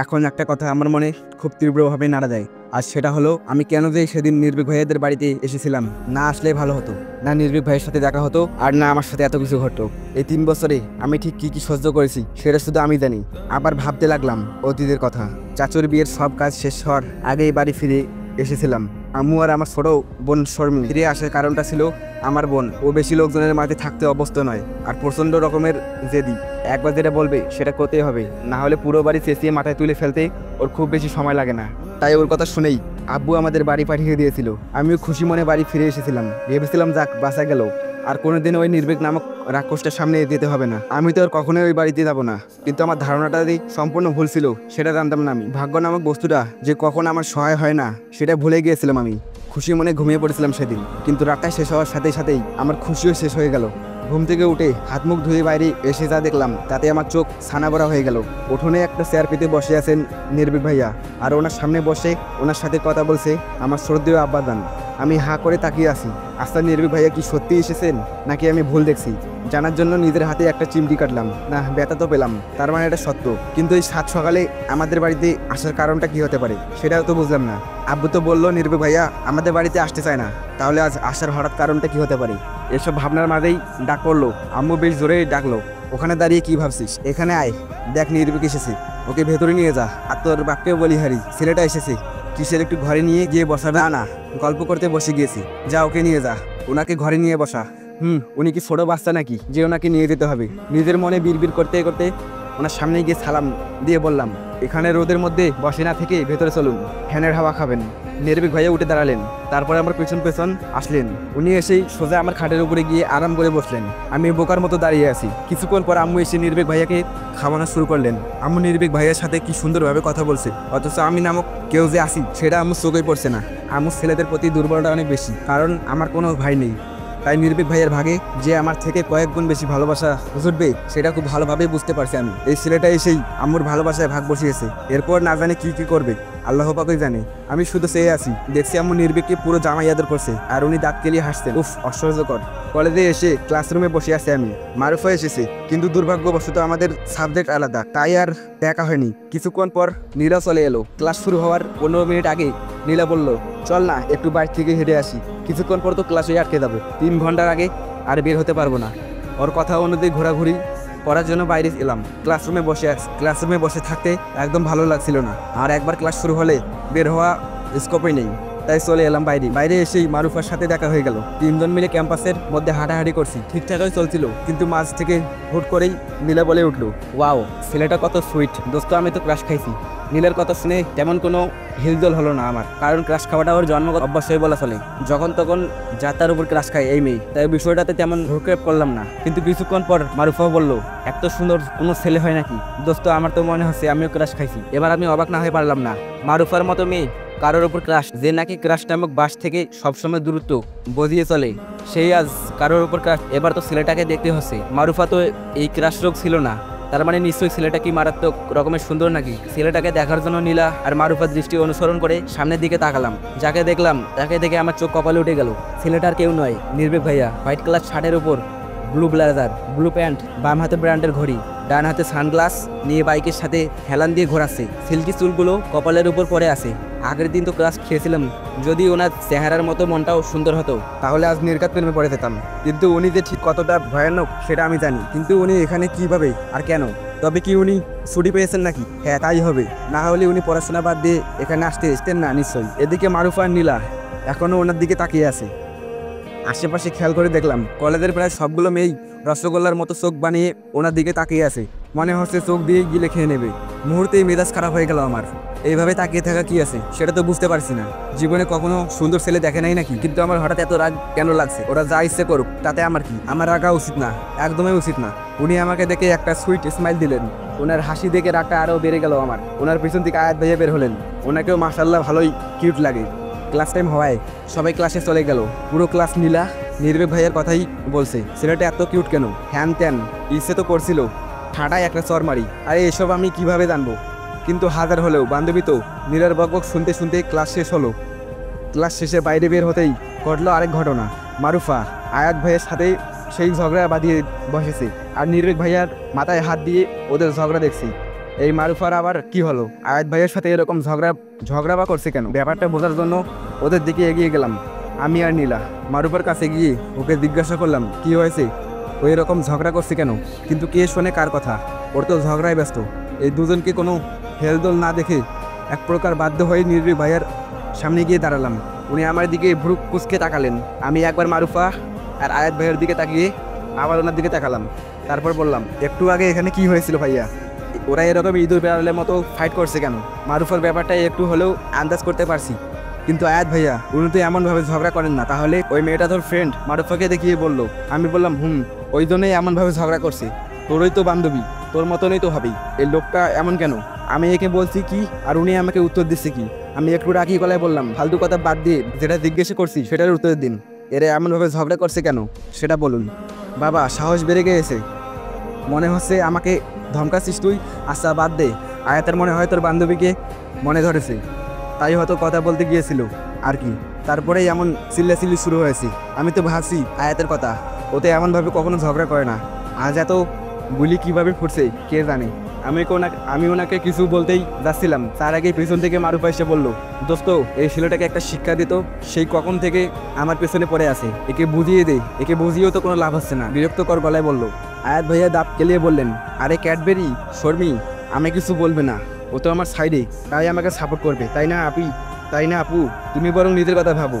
এখন একটা কথা আমার মনে খুব তীব্রভাবে নাড়া দেয়, আর সেটা হলো আমি কেন যে সেদিন নির্ভীক ভাইয়াদের বাড়িতে এসেছিলাম। না আসলে ভালো হতো, না নির্ভীক ভাইয়ের সাথে দেখা হতো, আর না আমার সাথে এত কিছু ঘটতো। এই 3 বছরে আমি ঠিক কি কি সহ্য করেছি সেটা শুধু আমি জানি। আবার ভাবতে লাগলাম অতীতের কথা। চাচুর বিয়ের সব কাজ শেষ হওয়ার আগেই বাড়ি ফিরে এসেছিলাম। আম্মু আর আমার ছোট বোন শর্মি ফিরে আসার কারণটা ছিল আমার বোন ও বেশি লোকজনের মাঝে থাকতে অভ্যস্ত নয়, আর প্রচণ্ড রকমের জেদি। একবার যেটা বলবে সেটা করতেই হবে, না হলে পুরো বাড়ি চেঁচিয়ে মাথায় তুলে ফেলতে ওর খুব বেশি সময় লাগে না। তাই ওর কথা শুনেই আব্বু আমাদের বাড়ি পাঠিয়ে দিয়েছিল। আমিও খুশি মনে বাড়ি ফিরে এসেছিলাম, ভেবেছিলাম যাক বাঁচা গেল, আর কোনোদিন ওই নির্ভীক নামক রাক্ষসটার সামনে যেতে হবে না। আমি তো আর কখনোই ওই বাড়িতে যাবো না, কিন্তু আমার ধারণাটা যে সম্পূর্ণ ভুল ছিল সেটা জানতাম না আমি। ভাগ্য নামক বস্তুটা যে কখন আমার সহায় হয় না সেটা ভুলে গিয়েছিলাম আমি। খুশি মনে ঘুমিয়ে পড়েছিলাম সেদিন, কিন্তু রাতটা শেষ হওয়ার সাথে সাথেই আমার খুশিও শেষ হয়ে গেল। ঘুম থেকে উঠে হাত মুখ ধুয়ে বাইরে এসে যা দেখলাম তাতে আমার চোখ ছানা ভরা হয়ে গেল। উঠোনে একটা চেয়ার পেতে বসে আছেন নির্ভীক ভাইয়া, আর ওনার সামনে বসে ওনার সাথে কথা বলছে আমার শ্রদ্ধেয় আব্বাজান। আমি হাঁ করে তাকিয়ে আছি। আচ্ছা, নির্ভীক ভাইয়া কি সত্যি এসেছেন নাকি আমি ভুল দেখছি? জানার জন্য নিজের হাতে একটা চিমটি কাটলাম। না, ব্যথা তো পেলাম, তার মানে এটা সত্য। কিন্তু এই 7 সকালে আমাদের বাড়িতে আসার কারণটা কি হতে পারে সেটাও তো বুঝলাম না। আব্বু তো বললো নির্ভীক ভাইয়া আমাদের বাড়িতে আসতে চায় না, তাহলে আজ আসার হঠাৎ কারণটা কি হতে পারে? এসব ভাবনার মাঝেই ডাক পড়লো। আম্মু বেশ জোরেই ডাকলো, ওখানে দাঁড়িয়ে কি ভাবছিস? এখানে আয়, দেখ নির্ভীক এসেছে, ওকে ভেতরে নিয়ে যা। আর তোর বাপকেও বলিহারি ছেলেটা এসেছে, কিসের একটু ঘরে নিয়ে গিয়ে বসাবে? না, গল্প করতে বসে গিয়েছি, যা ওকে নিয়ে যা, ওনাকে ঘরে নিয়ে বসা। উনি কি ছোট বাচ্চা নাকি যে ওনাকে নিয়ে যেতে হবে? নিজের মনে বিড়বিড় করতে করতে ওনার সামনে গিয়ে সালাম দিয়ে বললাম, এখানে রোদের মধ্যে বসে না থেকে ভেতরে চলুন, ফ্যানের হাওয়া খাবেন। নির্ভীক ভাইয়া উঠে দাঁড়ালেন, তারপরে আমার পেছন পেছন আসলেন। উনি এসেই সোজা আমার খাটের উপরে গিয়ে আরাম করে বসলেন। আমি বোকার মতো দাঁড়িয়ে আছি। কিছুক্ষণ পর আম্মু এসে নির্ভীক ভাইয়াকে খাওয়ানো শুরু করলেন। আম্মু নির্ভীক ভাইয়ের সাথে কি সুন্দরভাবে কথা বলছে, অথচ আমি নামক কেউ যে আসি সেটা আম্মু চোখেই পড়ছে না। আম্মু ছেলেদের প্রতি দুর্বলতা অনেক বেশি, কারণ আমার কোনো ভাই নেই। তাই নির্ভীক ভাইয়ের ভাগে যে আমার থেকে কয়েক গুণ বেশি ভালোবাসা জুটবে সেটা খুব ভালোভাবেই বুঝতে পারছি আমি। এই ছেলেটা এসেই আম্মুর ভালোবাসায় ভাগ বসিয়েছে। এরপর না জানে কি কি করবে, আল্লাহ পাকই জানে। আমি শুধু চেয়ে আছি, দেখছি আম্মু নির্ভীককে পুরো জামাই আদর করছে, আর উনি দাঁত কেলিয়ে হাসছেন। উফ, অসহ্যকর। কলেজে এসে ক্লাসরুমে বসে আছি আমি। মারুফা এসেছে, কিন্তু দুর্ভাগ্যবশত আমাদের সাবজেক্ট আলাদা, তাই আর দেখা হয়নি। কিছুক্ষণ পর নীলা চলে এলো। ক্লাস শুরু হওয়ার 15 মিনিট আগে নীলা বলল, চল না একটু বাইরে থেকে হেঁটে আসি, কিছুক্ষণ পর তো ক্লাসে আটকে যাবো, 3 ঘন্টার আগে আর বের হতে পারবো না। ওর কথা অনুযায়ী ঘোরাঘুরি করার জন্য বাইরে এলাম। ক্লাসরুমে বসে থাকতে একদম ভালো লাগছিল না, আর একবার ক্লাস শুরু হলে বের হওয়া স্কোপই নেই। তাই চলে এলাম বাইরে এসেই মারুফার সাথে দেখা হয়ে গেল। 3 জন মিলে ক্যাম্পাসের মধ্যে হাঁটাহাঁটি করছি, ঠিকঠাকই চলছিল, কিন্তু মাঝ থেকে হুট করেই নীলা বলে উঠলো, ওয়াও, ছেলেটা কত সুইট। দোস্ত, আমি তো ক্রাশ খাইছি। নীলের কথা শুনে তেমন কোনো হিলদোল হলো না আমার, কারণ ক্রাশ খাওয়াটা ওর জন্মগত অভ্যাস হয়ে বলা চলে। যখন তখন যা তার উপর ক্রাশ খায় এই মেয়ে, তাই বিষয়টাতে তেমন ভ্রুক্ষেপ করলাম না। কিন্তু কিছুক্ষণ পর মারুফাও বললো, এত সুন্দর কোনো ছেলে হয় নাকি? দোস্ত, আমার তো মনে হচ্ছে আমিও ক্রাশ খাইছি। এবার আমি অবাক না হয়ে পারলাম না। মারুফার মতো মেয়ে কারোর ওপর ক্রাশ, যে নাকি ক্রাশ নামক বাস থেকে সবসময় দূরত্ব বজিয়ে চলে, সেই আজ কারোর ওপর ক্রাশ। এবার তো ছেলেটাকে দেখতে হচ্ছে। মারুফা তো এই ক্রাশ রোগ ছিল না, তার মানে নিশ্চয়ই ছেলেটা কি মারাত্মক রকমের সুন্দর নাকি? ছেলেটাকে দেখার জন্য নীলা আর মারুফার দৃষ্টি অনুসরণ করে সামনের দিকে তাকালাম। যাকে দেখলাম তাকে দেখে আমার চোখ কপালে উঠে গেল। ছেলেটার কেউ নয়, নির্ভীক ভাইয়া। হোয়াইট কালার শার্টের উপর ব্লু ব্লেজার, ব্লু প্যান্ট, বাম হাতে ব্র্যান্ডের ঘড়ি, ডান হাতে সানগ্লাস নিয়ে বাইকের সাথে হেলান দিয়ে ঘোরাচ্ছে। সিল্কি চুলগুলো কপালের উপর পড়ে আছে। আগের দিন তো ক্লাস খেয়েছিলাম, যদি ওনার চেহারার মতো মনটাও সুন্দর হতো তাহলে আজ নির্ঘাত প্রেমে পড়ে যেতাম। কিন্তু উনি যে ঠিক কতটা ভয়ানক সেটা আমি জানি। কিন্তু উনি এখানে কিভাবে আর কেন? তবে কি উনি ছুটি পেয়েছেন নাকি? হ্যাঁ, তাই হবে, না হলে উনি পড়াশোনা বাদ দিয়ে এখানে আসতেন না নিশ্চয়ই। এদিকে মারুফা আর নীলা এখনও ওনার দিকে তাকিয়ে আছে। আশেপাশে খেয়াল করে দেখলাম কলেজের প্রায় সবগুলো মেয়েই রসগোল্লার মতো চোখ বানিয়ে ওনার দিকে তাকিয়ে আছে। মনে হচ্ছে চোখ দিয়ে গিলে খেয়ে নেবে। মুহূর্তেই মেজাজ খারাপ হয়ে গেল আমার। এইভাবে তাকিয়ে থাকা কি আছে সেটা তো বুঝতে পারছি না। জীবনে কখনো সুন্দর ছেলে দেখে নাই নাকি? কিন্তু আমার হঠাৎ এত রাগ কেন লাগছে? ওরা যা ইচ্ছে করুক, তাতে আমার কি? আমার রাগা উচিত না, একদমই উচিত না। উনি আমাকে দেখে একটা সুইট স্মাইল দিলেন। ওনার হাসি দেখে রাগটা আরও বেড়ে গেল আমার। ওনার পিছন থেকে আয়াত ভাইয়া বের হলেন। ওনাকেও মাশাআল্লাহ ভালোই কিউট লাগে। ক্লাস টাইম হওয়ায় সবাই ক্লাসে চলে গেল। পুরো ক্লাস নীলা নির্ভীক ভাইয়ের কথাই বলছে, ছেলেটা এত কিউট কেন, হ্যান ত্যান। ইচ্ছে তো করছিল ঠাডায় একটা চর মারি। আরে এসব আমি কিভাবে জানবো? কিন্তু হাজার হলেও বান্ধবী তো। নীলার বকবক শুনতে শুনতে ক্লাস শেষ হলো। ক্লাস শেষে বাইরে বের হতেই ঘটলো আরেক ঘটনা। মারুফা আয়াত ভাইয়ের সাথে সেই ঝগড়া বাঁধিয়ে বসেছে, আর নির্ভীক ভাইয়ার মাথায় হাত দিয়ে ওদের ঝগড়া দেখছি। এই মারুফার আবার কি হলো? আয়াত ভাইয়ের সাথে এরকম ঝগড়া বা করছে কেন? ব্যাপারটা বোঝার জন্য ওদের দিকে এগিয়ে গেলাম আমি আর নীলা। মারুফার কাছে গিয়ে ওকে জিজ্ঞাসা করলাম কি হয়েছে, ও এরকম ঝগড়া করছে কেন? কিন্তু কে শোনে কার কথা? ওর তো ঝগড়ায় ব্যস্ত। এই দুজনকে কোনো হেলদোল না দেখে এক প্রকার বাধ্য হয়ে নির্ভীক ভাইয়ার সামনে গিয়ে দাঁড়ালাম। উনি আমার দিকে ভ্রু কুঁচকে তাকালেন। আমি একবার মারুফা আর আয়াত ভাইয়ের দিকে তাকিয়ে আবার ওনার দিকে তাকালাম। তারপর বললাম, একটু আগে এখানে কি হয়েছিল ভাইয়া? ওরা এরকম ইঁদুর বেড়ালের মতো ফাইট করছে কেন? মারুফার ব্যাপারটা একটু হলেও আন্দাজ করতে পারছি, কিন্তু আয়াত ভাইয়া উনি তো এমনভাবে ঝগড়া করেন না। তাহলে ওই মেয়েটা তোর ফ্রেন্ড মারুফাকে দেখিয়ে বললো। আমি বললাম ওই জন্যই এমনভাবে ঝগড়া করছে। তোরই তো বান্ধবী, তোর মতনই তো হবেই। এই লোকটা এমন কেন? আমি একে বলছি কি আর উনি আমাকে উত্তর দিচ্ছে কি? আমি একটু রাগি গলায় বললাম, ফালতু কথা বাদ দিয়ে যেটা জিজ্ঞেস করছি সেটার উত্তর দিন। এরা এমনভাবে ঝগড়া করছে কেন সেটা বলুন। বাবা সাহস বেড়ে গিয়েছে, মনে হচ্ছে আমাকে ধমকাচ্ছিস তুই? আচ্ছা বাদ দে। আয়াতের মনে হয় তোর বান্ধবীকে মনে ধরেছে, তাই হয়তো কথা বলতে গিয়েছিল আর কি। তারপরেই এমন চিল্লাচিল্লি শুরু হয়েছে। আমি তো ভাবছি আয়াতের কথা, ওতে এমনভাবে কখনো ঝগড়া করে না। আজ এত গুলি কীভাবে ফুটছে কে জানে। আমি ওনাকে কিছু বলতেই যাচ্ছিলাম, তার আগে পেছন থেকে মারুফা এসে বললো, দোস্ত এই ছেলেটাকে একটা শিক্ষা দিত, সেই কখন থেকে আমার পেছনে পড়ে আছে, একে বুঝিয়ে দে। একে বুঝিয়েও তো কোনো লাভ হচ্ছে না, বিরক্তকর গলায় বললো। আয়াত ভাইয়া দাঁত কেলিয়ে বললেন, আরে ক্যাডবেরি শর্মি, আমি কিছু বলবে না, ও তো আমার সাইডে, তাই আমাকে সাপোর্ট করবে, তাই না আপু? তুমি বরং নিজের কথা ভাবো।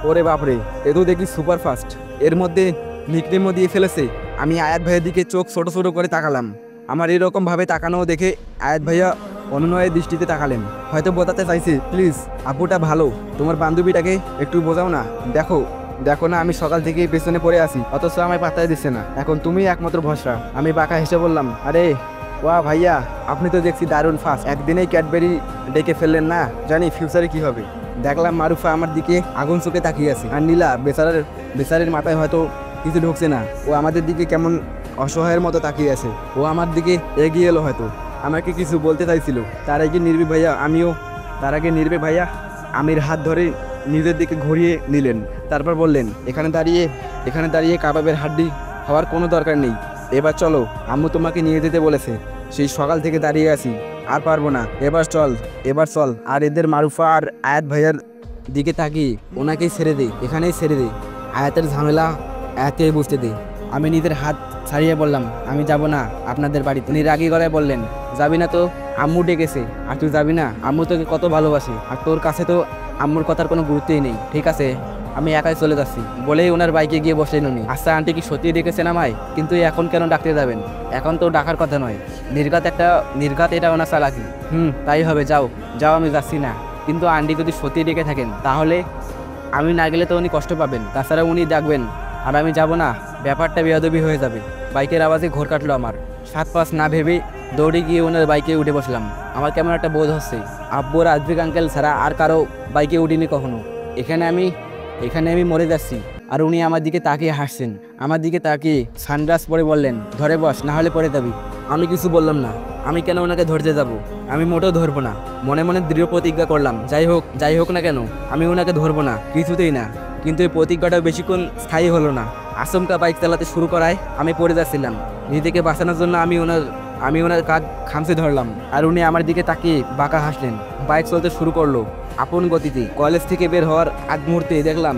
ওরে বাপরে, এ তো দেখি সুপার ফাস্ট, এর মধ্যে নিকনেমও দিয়ে ফেলেছে। আমি আয়াত ভাইয়ের দিকে চোখ ছোট ছোট করে তাকালাম। আমার এরকমভাবে তাকানো দেখে আয়াত ভাইয়া অনুনয়ের দৃষ্টিতে তাকালেন, হয়তো বোঝাতে চাইছে, প্লিজ আপুটা ভালো, তোমার বান্ধবীটাকে একটু বোঝাও না। দেখো না আমি সকাল থেকেই পেছনে পড়ে আছি, অথচ আমায় পাত্তাই দিচ্ছে না। এখন তুমি একমাত্র ভরসা। আমি বাঁকা হেসে বললাম, আরে ওয়া ভাইয়া, আপনি তো দেখছি দারুণ ফাস্ট, একদিনেই ক্যাডবেরি ডেকে ফেললেন না, জানি ফিউচারে কি হবে। দেখলাম মারুফা আমার দিকে আগুন চোখে তাকিয়ে আছে, আর নীলা বেচারের মাথায় হয়তো কিছু ঢুকছে না। ও আমাদের দিকে কেমন অসহায়ের মতো তাকিয়ে আছে। ও আমার দিকে এগিয়ে এলো, হয়তো আমাকে কিছু বলতে চাইছিল। তার আগে নির্ভীক ভাইয়া আমির হাত ধরে নিজের দিকে ঘুরিয়ে নিলেন। তারপর বললেন, এখানে দাঁড়িয়ে কাবাবের হাড্ডি হওয়ার কোনো দরকার নেই। এবার চলো, আম্মু তোমাকে নিয়ে যেতে বলেছে। সেই সকাল থেকে দাঁড়িয়ে আছি, আর পারবো না। এবার চল। আর এদের মারুফা আর আয়াত ভাইয়ার দিকে তাকিয়ে ওনাকেই এখানেই ছেড়ে দে। আয়াতের ঝামেলা আয়াতকেই বুঝতে দে। আমি নিজের হাত ছাড়িয়ে বললাম, আমি যাব না আপনাদের বাড়িতে। উনি রাগী গলায় বললেন, যাবি না তো? আম্মু ডেকেছে, আর তুই যাবি না? আম্মু তোকে কত ভালোবাসে, আর তোর কাছে তো আম্মুর কথার কোনো গুরুত্বই নেই। ঠিক আছে, আমি একাই চলে যাচ্ছি বলেই ওনার বাইকে গিয়ে বসলেন উনি। আচ্ছা আন্টি কি সত্যি ডেকেছেন আমায়? কিন্তু এখন কেন ডাকতে যাবেন? এখন তো ডাকার কথা নয়, নির্ঘাত এটা ওনার চালাকি। তাই হবে, যাও, আমি যাচ্ছি না। কিন্তু আন্টি যদি সত্যি ডেকে থাকেন তাহলে আমি না গেলে তো উনি কষ্ট পাবেন, তাছাড়া উনি ডাকবেন আর আমি যাব না, ব্যাপারটা বেয়াদবি হয়ে যাবে। বাইকের আওয়াজে ঘোর কাটলো আমার। 7-5 না ভেবে দৌড়ে গিয়ে ওনার বাইকে উঠে বসলাম। আমার কেমন একটা বোধ হচ্ছে, আব্বু আর আজবিক আঙ্কেল ছাড়া আর কারো বাইকে উঠিনি কখনো। এখানে আমি মরে যাচ্ছি। আর উনি আমার দিকে তাকিয়ে হাসছেন, আমার দিকে তাকিয়ে সানগ্লাস পরে বললেন, ধরে বস, না হলে পড়ে যাবি। আমি কিছু বললাম না। আমি কেন ওনাকে ধরতে যাব? আমি মোটেও ধরবো না। মনে মনে দৃঢ় প্রতিজ্ঞা করলাম, যাই হোক না কেন আমি ওনাকে ধরবো না, কিছুতেই না। কিন্তু এই প্রতিজ্ঞাটাও বেশিক্ষণ স্থায়ী হলো না। আচমকা বাইক চালাতে শুরু করায় আমি পড়ে যাচ্ছিলাম। নিজেকে বাঁচানোর জন্য আমি ওনার কাঁধ খামচে ধরলাম, আর উনি আমার দিকে তাকিয়ে বাঁকা হাসলেন। বাইক চলতে শুরু করলো আপন গতিতে। কলেজ থেকে বের হওয়ার আগ মুহূর্তে দেখলাম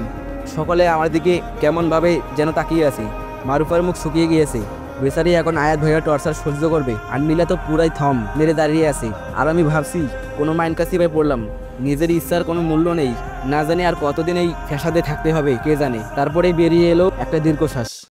সকলে আমার দিকে কেমনভাবে যেন তাকিয়ে আছে। মারুফার মুখ শুকিয়ে গিয়েছে, বেচারি এখন আয়াত ভাইয়া টর্চার সহ্য করবে, আর নীলা তো পুরাই থম মেরে দাঁড়িয়ে আছে। আর আমি ভাবছি কোনো মাইন্ড কাসিবায় পড়লাম, নিজের ইচ্ছার কোনো মূল্য নেই। না জানি আর কতদিন এই ফ্যাসাদে থাকতে হবে কে জানে। তারপরেই বেরিয়ে এলো একটা দীর্ঘশ্বাস।